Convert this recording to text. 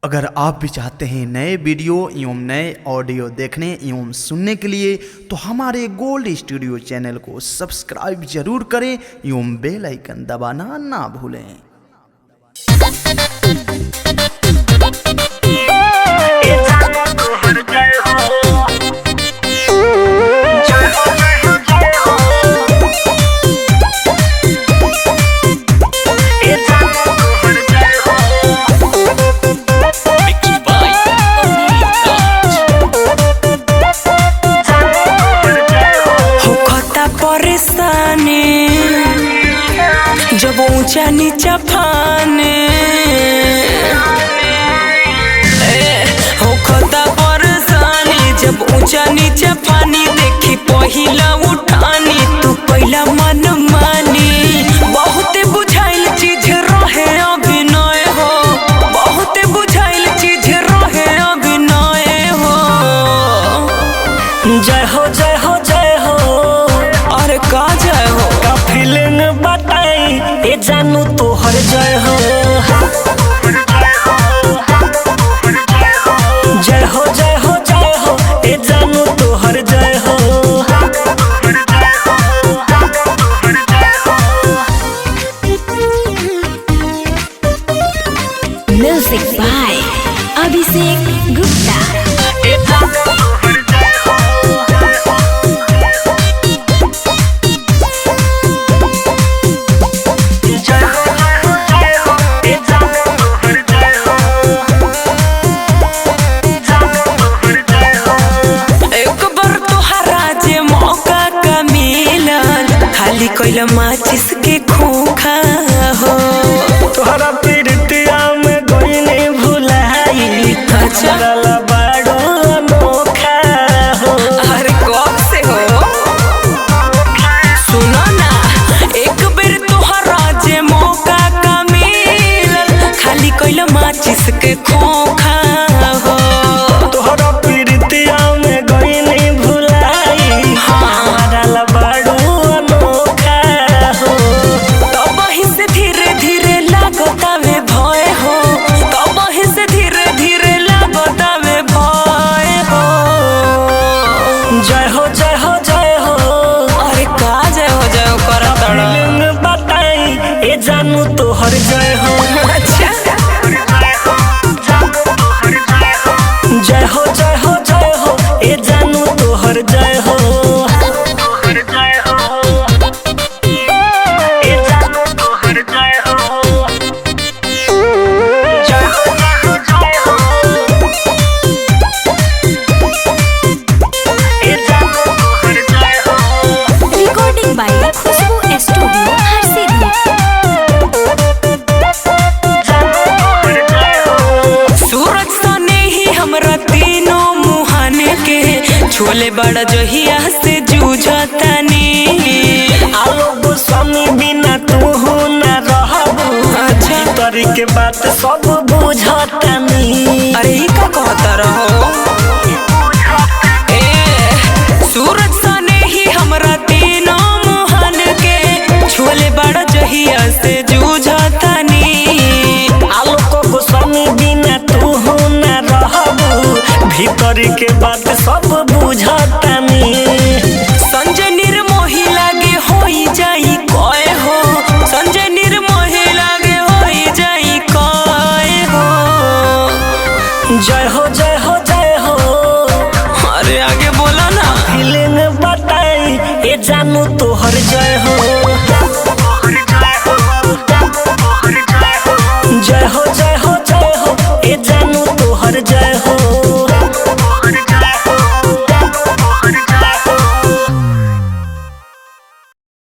अगर आप भी चाहते हैं नए वीडियो एवं नए ऑडियो देखने एवं सुनने के लिए तो हमारे गोल्ड स्टूडियो चैनल को सब्सक्राइब जरूर करें एवं बेल आइकन दबाना ना भूलें। जब ऊंचा नीचा फाने होखता परेशानी, जब ऊंचा नीचा पानी देखी पहिला उठानी तू पहिला मन मानी। बहुत बुझाइल चीज रहे अभिनय हो, बहुत बुझाइल चीज रहे अभिनय हो। जय हो जय हो जय हो, अरे का जय हो का फीलिंग बताई ए जानू तोहर जय हो। जय हो जय हो जय हो ए जानू तोहर जय हो। Music by Abhishek Gupta. कोइला माचिस के खोखा हो, तोहरा पीरतिया में गइने भुलाई चला बाड़ो अनोखा हो। अरे कब से हो सुनो ना, एक बेर तोहरा जे मौका का मिलल खाली कोइला माचिस के खोखा हो। तोहरा पीरतिया में गइने भुलाई हमारा लबाड़ो जानू तोहर जय हो। अच्छा जय हो जय हो जय हो ए जानू तोहर जय हो। Recording by Khushbu studio Harsiddhi. छोले बड़ा जहिया से जूझतानी, आलोक स्वामी बिना तू हो न रहबू। अच्छा तरी के बात सब बुझतानी। अरे ही का कहता रहो सूरज सने ही हमरा तीनों मोहन के छोले बड़ा जहिया से जूझतानी। आलोक स्वामी बिना तू हो न रहबू, भीतर के बात सब बुझतानी। संजय निर्मोही लागे होई जाई कय हो, संजय निर्मोही लागे होई जाई कय हो। जय हो जय हो जय हो, अरे आगे बोला ना। फीलिंग बताई ए जानू तो